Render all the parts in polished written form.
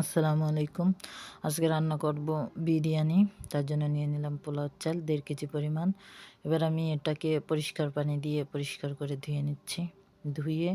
আসসালামু আলাইকুম। আজকে রান্না করব বিরিয়ানি। তার জন্য নিয়ে নিলাম পোলাও চাল ১.৫ কেজি পরিমাণ। এবার আমি এটাকে পরিষ্কার পানি দিয়ে পরিষ্কার করে ধুয়ে নিচ্ছি। ধুয়ে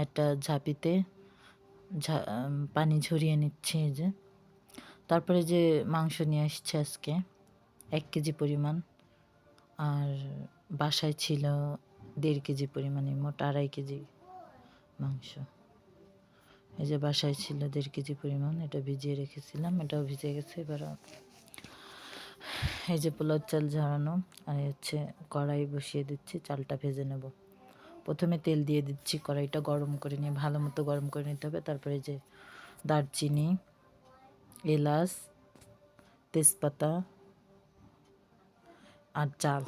একটা ঝাঁপিতে পানি ঝরিয়ে নিচ্ছি এই যে। তারপরে যে মাংস নিয়ে আসছে আজকে ১ কেজি পরিমাণ, আর বাসায় ছিল ১.৫ কেজি পরিমাণে, মোট ২.৫ কেজি মাংস। এই যে বাসায় ছিল ১.৫ কেজি পরিমাণ, এটা ভিজিয়ে রেখেছিলাম, এটাও ভিজে গেছে। এবার এই যে পোলাও চাল ঝরানো, আর হচ্ছে কড়াই বসিয়ে দিচ্ছি, চালটা ভেজে নেব। প্রথমে তেল দিয়ে দিচ্ছি, কড়াইটা গরম করে নিয়ে ভালো মতো গরম করে নিতে হবে। তারপরে যে দারচিনি, এলাচ, তেজপাতা আর চাল,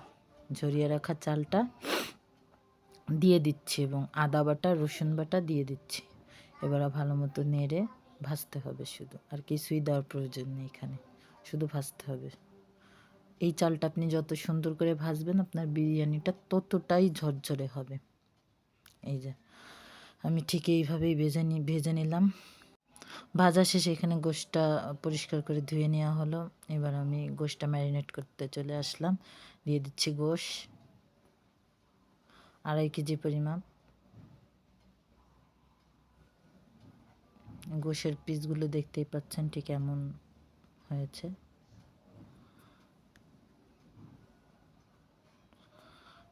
ঝরিয়ে রাখা চালটা দিয়ে দিচ্ছি এবং আদা বাটা, রসুন বাটা দিয়ে দিচ্ছি। এবার ভালো মতো নেড়ে ভাজতে হবে শুধু, আর কিছুই দেওয়ার প্রয়োজন নেই এখানে, শুধু ভাজতে হবে। এই চালটা আপনি যত সুন্দর করে ভাজবেন আপনার বিরিয়ানিটা ততটাই ঝরঝরে হবে। এই যে আমি ঠিক এইভাবেই ভেজে নিলাম। ভাজা শেষে এখানে গোশটা পরিষ্কার করে ধুয়ে নেওয়া হলো। এবার আমি গোশটা ম্যারিনেট করতে চলে আসলাম। দিয়ে দিচ্ছি গোশ ২.৫ কেজি পরিমাণ। গোশের পিসগুলো দেখতেই পাচ্ছেন ঠিক এমন হয়েছে।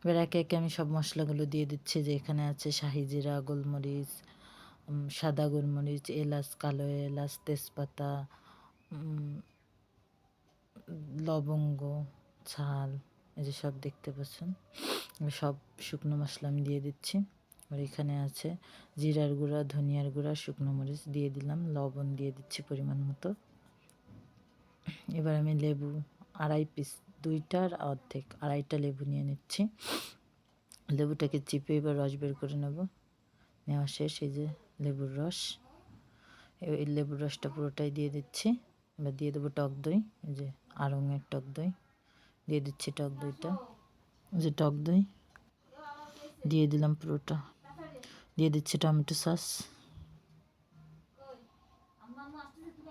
এবার একে একে আমি সব মশলাগুলো দিয়ে দিচ্ছি, যে এখানে আছে শাহি জিরা, গোলমরিচ, সাদা গোলমরিচ, এলাচ, কালো এলাচ, তেজপাতা, লবঙ্গ, ঝাল, এই যে সব দেখতে পাচ্ছেন। সব শুকনো মশলা আমি দিয়ে দিচ্ছি। আর এখানে আছে জিরার গুঁড়া, ধনিয়ার গুঁড়া, শুকনো মরিচ দিয়ে দিলাম, লবণ দিয়ে দিচ্ছি পরিমাণ মতো। এবার আমি লেবু ২.৫ পিস, ২টার অর্ধেক ২.৫টা লেবু নিয়ে নিচ্ছি। লেবুটাকে চিপে এবার রস বের করে নেব। নেওয়া শেষ, এই যে লেবুর রস, এই লেবুর রসটা পুরোটাই দিয়ে দিচ্ছি। এবার দিয়ে দেবো টক দই, এই যে আড়ঙের টক দই দিয়ে দিচ্ছি। টক দইটা, যে টক দই দিয়ে দিলাম পুরোটা। দিয়ে দিচ্ছি টমেটো সস,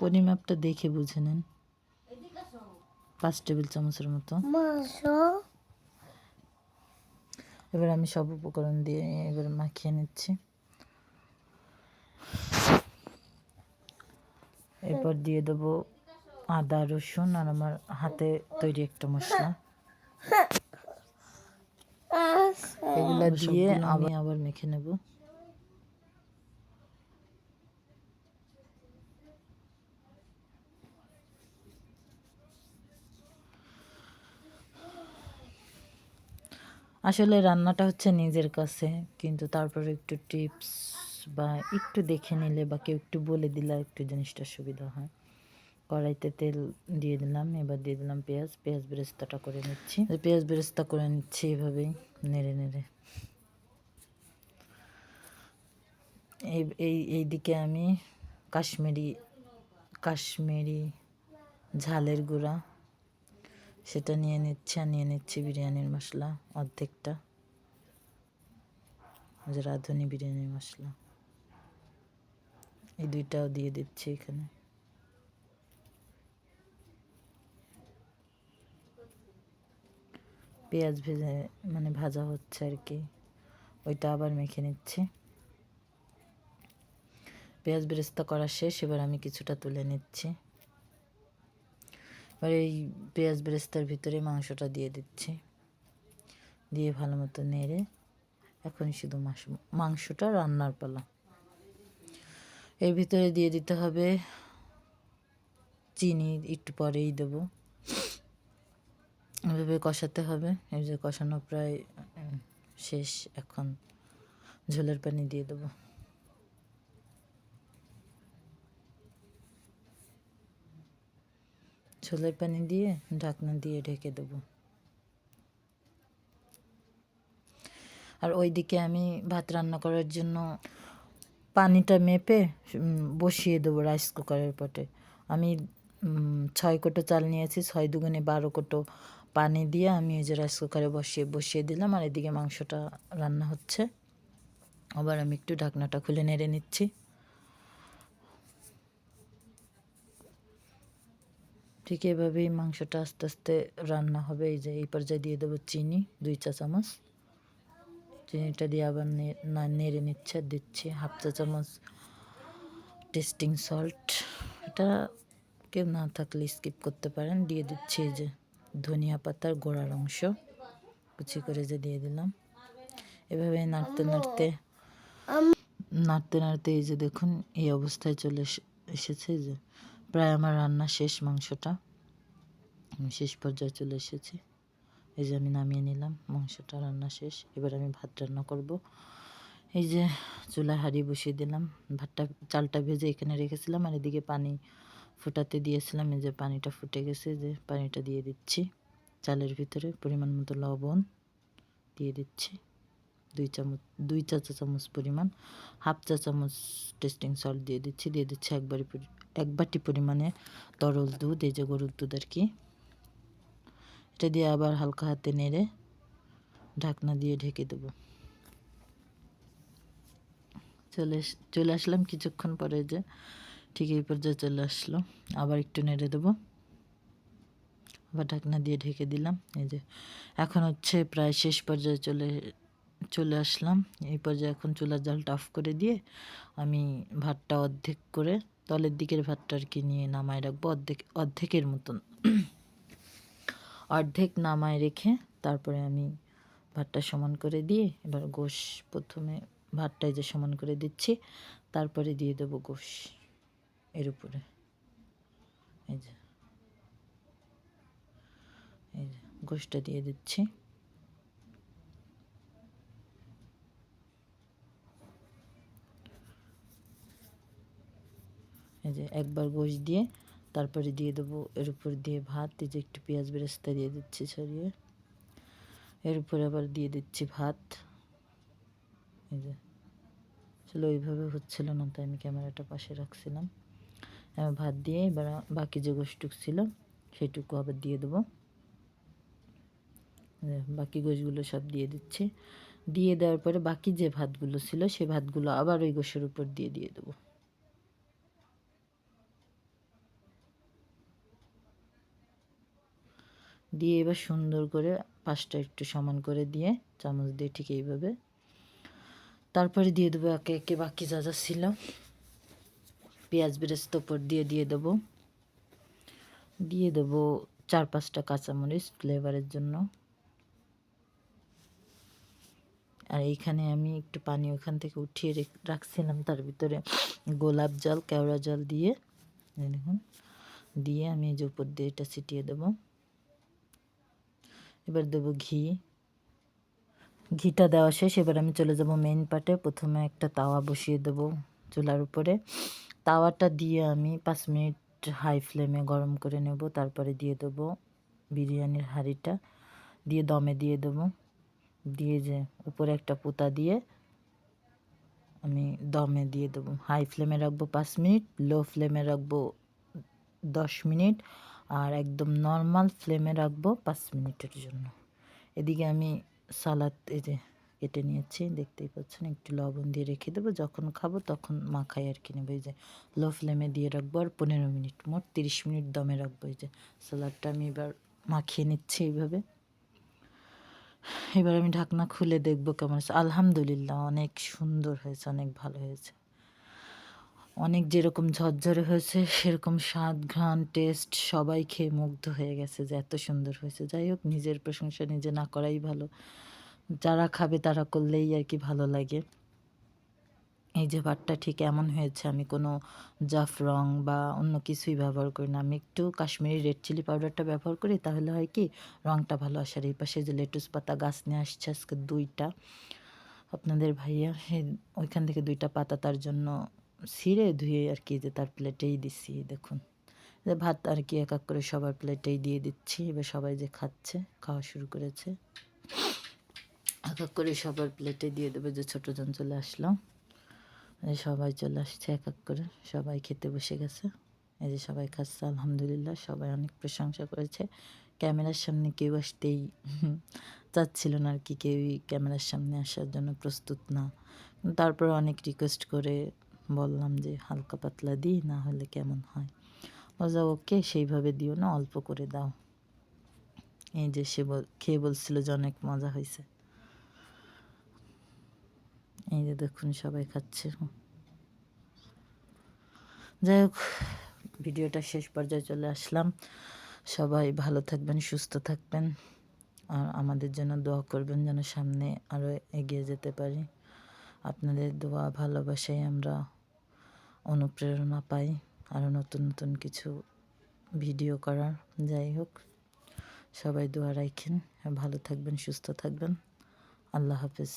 পরিমাপটা দেখে বুঝে নেন, ৫ টেবিল চামচের মতো। এবার আমি সব উপকরণ দিয়ে এবার মাখিয়ে নিচ্ছি। এরপর দিয়ে দেবো আদা, রসুন আর আমার হাতে তৈরি একটা মশলা, এগুলা দিয়ে আমি আবার মেখে নেব। আসলে রান্নাটা হচ্ছে নিজের কাছে, কিন্তু তারপরে একটু টিপস বা একটু দেখে নিলে বা কেউ একটু বলে দিলে একটু জিনিসটা সুবিধা হয়। কড়াইতে তেল দিয়ে দিলাম, এবার দিয়ে দিলাম পেঁয়াজ বেরেস্তাটা করে নিচ্ছি। পেঁয়াজ বেরেস্তা করে নিচ্ছি এভাবেই নেড়ে নেড়ে। এই দিকে আমি কাশ্মীরি ঝালের গুঁড়া সেটা নিয়ে নিচ্ছি, আর নিয়ে নিচ্ছি বিরিয়ানির মশলা অর্ধেকটা, যে রাঁধুনি বিরিয়ানির মশলা, এই দুইটাও দিয়ে দিচ্ছি এখানে। পেঁয়াজ ভাজা হচ্ছে আর কি, ওইটা আবার মেখে নিচ্ছি। পেঁয়াজ বেরেস্তা করা শেষ, এবার আমি কিছুটা তুলে নিচ্ছি। এবার এই পেঁয়াজ বেরেস্তার ভিতরে মাংসটা দিয়ে দিচ্ছি, দিয়ে ভালো মতো নেড়ে এখন শুধু মাংসটা রান্নার পালা। এর ভিতরে দিয়ে দিতে হবে চিনি, একটু পরেই দেবো। এভাবে কষাতে হবে। এই যে কষানো প্রায় শেষ, এখন ঝোলের পানি দিয়ে দেবো। ঝোলের পানি দিয়ে ঢাকনা দিয়ে ঢেকে দেবো। আর ওইদিকে আমি ভাত রান্না করার জন্য পানিটা মেপে বসিয়ে দেবো রাইস কুকারের পটে। আমি ৬ কোটো চাল নিয়েছি, ৬ দুগুণে ১২ কোটো পানি দিয়ে আমি এই যে রাইস কুকারে বসিয়ে দিলাম। আর এদিকে মাংসটা রান্না হচ্ছে। আবার আমি একটু ঢাকনাটা খুলে নেড়ে নিচ্ছি। ঠিক এভাবেই মাংসটা আস্তে আস্তে রান্না হবে। এই যে এই পর্যায়ে দিয়ে দেবো চিনি 2 চা চামচ। চিনিটা দিয়ে আবার নেড়ে নিচ্ছে, দিচ্ছি 1/2 চা চামচ টেস্টিং সল্ট। এটা কেউ না থাকলে স্কিপ করতে পারেন। দিয়ে দিচ্ছি এই যে ধনিয়া পাতার গোড়ার অংশ কুচি করে যে দিয়ে দিলাম। এভাবে নাড়তে নাড়তে এই যে দেখুন এই অবস্থায় চলে এসেছে। যে প্রায় আমার রান্না শেষ, মাংসটা আমি শেষ পর্যায়ে চলে এসেছি। এই যে আমি নামিয়ে নিলাম, মাংসটা রান্না শেষ। এবার আমি ভাত রান্না করব। এই যে চুলায় হাঁড়ি বসিয়ে দিলাম, চালটা ভেজে এখানে রেখেছিলাম, আর এদিকে পানি ফুটাতে দিয়েছিলাম। এই যে পানিটা ফুটে গেছে, যে পানিটা দিয়ে দিচ্ছি চালের ভিতরে। পরিমাণ মতো লবণ দিয়ে দিচ্ছি 2 চা চামচ পরিমাণ। 1/2 চা চামচ টেস্টিং সল্ট দিয়ে দিচ্ছি। এক বাটি পরিমাণে তরল দুধ, এই যে গরুর দুধ আর কি। এটা দিয়ে আবার হালকা হাতে নেড়ে ঢাকনা দিয়ে ঢেকে দেবো। চলে আসলাম কিছুক্ষণ পরে, যে ঠিক এই পর্যায়ে চলে আসলো। আবার একটু নেড়ে দেবো, আবার ঢাকনা দিয়ে ঢেকে দিলাম। এই যে এখন হচ্ছে প্রায় শেষ পর্যায়ে চলে আসলাম। এই পর্যায়ে এখন চুলার জালটা অফ করে দিয়ে আমি ভাতটা অর্ধেক করে, তলের দিকের ভাতটা আর কি নিয়ে নামায় রাখবো, অর্ধেকের মতন। অর্ধেক নামায় রেখে তারপরে আমি ভাতটা সমান করে দিয়ে, এবার গোশ প্রথমে ভাতটা যে সমান করে দিচ্ছি, তারপরে দিয়ে দেবো গোশ এর উপরে। এই যে গোশটা দিয়ে দিচ্ছি। এই যে একবার গোশ দিয়ে তারপরে দিয়ে দেবো এর উপর দিয়ে ভাত। এই যে একটু পেঁয়াজ বেরেস্তা দিয়ে দিচ্ছি ছড়িয়ে, এর উপরে আবার দিয়ে দিচ্ছি ভাত। এই যে আসলে ওইভাবে হচ্ছিল না, তাই আমি ক্যামেরাটা পাশে রাখছিলাম। ভাত দিয়ে এবার বাকি যে গোশটুক ছিল সেটুকু আবার দিয়ে দেবো। বাকি গোশগুলো সব দিয়ে দিচ্ছি। দিয়ে দেওয়ার পরে বাকি যে ভাতগুলো ছিল সে ভাতগুলো আবার ওই গোশের উপর দিয়ে দেবো। দিয়ে এবার সুন্দর করে পাশটা একটু সমান করে দিয়ে চামচ দিয়ে ঠিক এইভাবে তারপরে দিয়ে দেবো একে একে বাকি যা যা ছিল। পেঁয়াজ বেরেস্তা উপর দিয়ে দেবো। 4-5টা কাঁচামরিচ ফ্লেভারের জন্য। আর এইখানে আমি একটু পানি ওখান থেকে উঠিয়ে রাখছিলাম, তার ভিতরে গোলাপ জল, কেওড়া জল দিয়ে দেখুন দিয়ে আমি যে উপর দিয়ে এটা ছিটিয়ে দেবো। এবার দেবো ঘিটা দেওয়া শেষ। এবার আমি চলে যাব মেইন পার্টে। প্রথমে একটা তাওয়া বসিয়ে দেবো চুলার উপরে। তাওয়াটা দিয়ে আমি 5 মিনিট হাই ফ্লেমে গরম করে নেব। তারপরে দিয়ে দেবো বিরিয়ানির হাঁড়িটা, দিয়ে দমে দিয়ে দেবো। দিয়ে যে উপরে একটা পুতা দিয়ে আমি দমে দিয়ে দেবো। হাই ফ্লেমে রাখবো 5 মিনিট, লো ফ্লেমে রাখবো 10 মিনিট, আর একদম নর্মাল ফ্লেমে রাখবো 5 মিনিটের জন্য। এদিকে আমি সালাদ এই যে কেটে নিয়েছি, দেখতেই পাচ্ছেন। একটু লবণ দিয়ে রেখে দেবো, যখন খাবো তখন মাখাই আর কি নেবো। এই যে লো ফ্লেমে দিয়ে রাখবো আর 15 মিনিট, মোট 30 মিনিট দমে রাখবো। এই যে সালাদটা আমি এবার মাখিয়ে নিচ্ছি এইভাবে। এবার আমি ঢাকনা খুলে দেখবো কেমন হয়েছে। আলহামদুলিল্লাহ অনেক সুন্দর হয়েছে, অনেক ভালো হয়েছে। অনেক যেরকম ঝরঝরে হয়েছে সেরকম স্বাদ, ঘ্রাণ, টেস্ট সবাই খেয়ে মুগ্ধ হয়ে গেছে যে এত সুন্দর হয়েছে। যাই হোক, নিজের প্রশংসা নিজে না করাই ভালো, যারা খাবে তারা করলেই আর কি ভালো লাগে। এই যে ভাতটা ঠিক এমন হয়েছে। আমি কোনো জাফরং বা অন্য কিছুই ব্যবহার করি না, আমি একটু কাশ্মীরি রেড চিলি পাউডারটা ব্যবহার করি, তাহলে হয় কি রঙটা ভালো আসে। আর এই পাশে যে লেটুস পাতা গাছ নিয়ে আসছে আজকে 2টা, আপনাদের ভাইয়া ওইখান থেকে 2টা পাতা তার জন্য ছিঁড়ে ধুয়ে আর কি যে তার প্লেটেই দিচ্ছি। দেখুন যে ভাত আর কি এক এক করে সবার প্লেটেই দিয়ে দিচ্ছি। এবার সবাই যে খাওয়া শুরু করেছে, এক এক করে সবার প্লেটে দিয়ে দেবে। যে ছোটোজন চলে আসলো, সবাই চলে আসছে এক এক করে, সবাই খেতে বসে গেছে। এই যে সবাই খাচ্ছে, আলহামদুলিল্লাহ সবাই অনেক প্রশংসা করেছে। ক্যামেরার সামনে কেউ আসতেই চাচ্ছিল না আর কি, কেউই ক্যামেরার সামনে আসার জন্য প্রস্তুত না। তারপর অনেক রিকোয়েস্ট করে বললাম যে হালকা পাতলা দিই, না হলে কেমন হয়। মজা ওকে সেইভাবে দিও না, অল্প করে দাও। এই যে সে খেয়ে বলছিল যে অনেক মজা হয়েছে। এই যে দেখুন সবাই খাচ্ছে। যাই হোক, ভিডিওটা শেষ পর্যায়ে চলে আসলাম। সবাই ভালো থাকবেন, সুস্থ থাকবেন, আর আমাদের জন্য দোয়া করবেন যেন সামনে আরও এগিয়ে যেতে পারি। আপনাদের দোয়া ভালোবাসায় আমরা অনুপ্রেরণা পাই আরও নতুন নতুন কিছু ভিডিও করার। যাই হোক, সবাই দোয়া রাখেন, ভালো থাকবেন, সুস্থ থাকবেন। আল্লাহ হাফেজ।